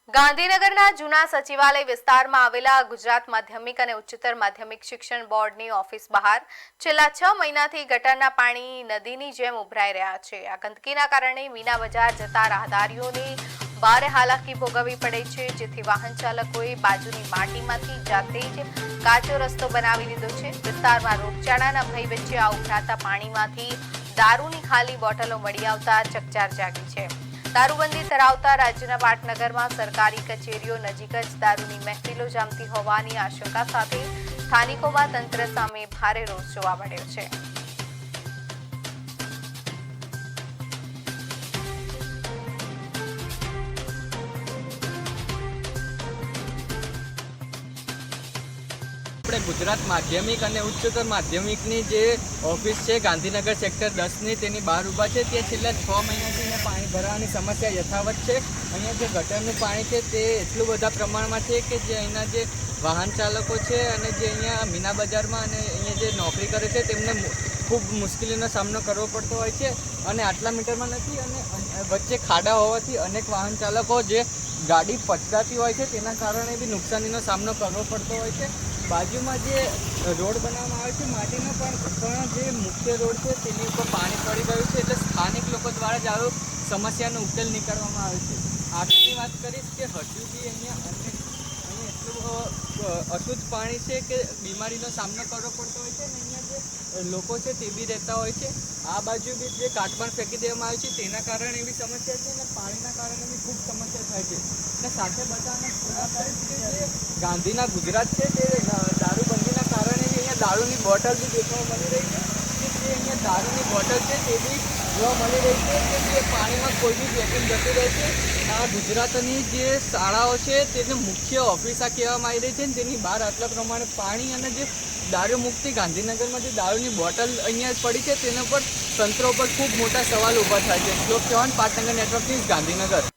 ગાંધીનગરના જૂના સચિવાલય વિસ્તારમાં આવેલા ગુજરાત માધ્યમિક અને ઉચ્ચતર માધ્યમિક શિક્ષણ બોર્ડની ઓફિસ બહાર છેલ્લા 6 મહિનાથી ગટરના પાણી નદીની જેમ ઉભરાઈ રહ્યા છે। આ ગંદકીના કારણે મીના બજાર જતા રાહદારીઓને ભારે હાલાકી ભોગવવી પડે છે, જેથી વાહન ચાલકોએ બાજુની માટીમાંથી જાતે જ કાચો રસ્તો બનાવી લીધો છે। વિસ્તારમાં રોગચાળાના ભય વચ્ચે આ ઉભરાતા પાણીમાંથી દારૂની ખાલી બોટલો મળી આવતા ચકચાર જાગી છે। દારૂબંધી ધરાવતા રાજ્યના પાટનગરમાં સરકારી કચેરીઓ નજીક જ દારૂની મહેફિલો જામતી હોવાની આશંકા સાથે સ્થાનિકોમાં તંત્ર સામે ભારે રોષ જોવા મળ્યો છે। આપણે ગુજરાત માધ્યમિક અને ઉચ્ચતર માધ્યમિકની જે ઓફિસ છે ગાંધીનગર સેક્ટર 10ની તેની બહાર ઊભા છે। ત્યાં છેલ્લા 6 મહિનાથી પાણી ભરાવાની સમસ્યા યથાવત છે। અહીંયા જે ગટરનું પાણી છે તે એટલું બધા પ્રમાણમાં છે કે જે અહીંના જે વાહન ચાલકો છે અને જે અહીંયા મીના બજારમાં અને અહીંયા જે નોકરી કરે છે તેમને ખૂબ મુશ્કેલીનો સામનો કરવો પડતો હોય છે અને આટલા મીટરમાં નથી અને વચ્ચે ખાડા હોવાથી અનેક વાહન ચાલકો જે ગાડી પછડાતી હોય છે તેના કારણે બી નુકસાનીનો સામનો કરવો પડતો હોય છે। બાજુમાં જે રોડ બનાવવામાં આવે છે માટીનો પણ જે મુખ્ય રોડ છે તેની ઉપર પાણી પડી ગયું છે, એટલે સ્થાનિક લોકો દ્વારા જ આવો સમસ્યાનો ઉકેલ નીકળવામાં આવે છે। આગળની વાત કરીશ કે હજુ બી અહીંયા એટલું અશુદ્ધ પાણી છે કે બીમારીનો સામનો કરવો પડતો હોય છે અને અહીંયા જે લોકો છે તે બી રહેતા હોય છે। આ બાજુ બી જે કાટમાળ ફેંકી દેવામાં આવે છે તેના કારણે એવી સમસ્યા છે અને પાણીના કારણે બી ખૂબ સમસ્યા થાય છે। અને સાથે બધાને પૂરા કરીશ કે જે ગાંધીના ગુજરાત છે તે દારૂબંધીના કારણે બી અહીંયા દારૂની બોટલ બી દેખવા મળી રહી છે કે જે અહીંયા દારૂની બોટલ છે તે બી જોવા મળી રહી છે કે જે પાણીમાં કોઈ બી પેકિંગ જતું રહે છે। આ ગુજરાતની જે શાળાઓ છે તેને મુખ્ય ઓફિસ આ કહેવામાં આવી રહી છે, તેની બહાર આટલા પ્રમાણે પાણી અને જે દારૂ મુક્તિ ગાંધીનગરમાં જે દારૂની બોટલ અહીંયા પડી છે તેના પર તંત્ર પર ખૂબ મોટા સવાલ ઊભા થાય છે। શ્લોક ચૌહાણ, પાટનગર નેટવર્ક ન્યૂઝ, ગાંધીનગર।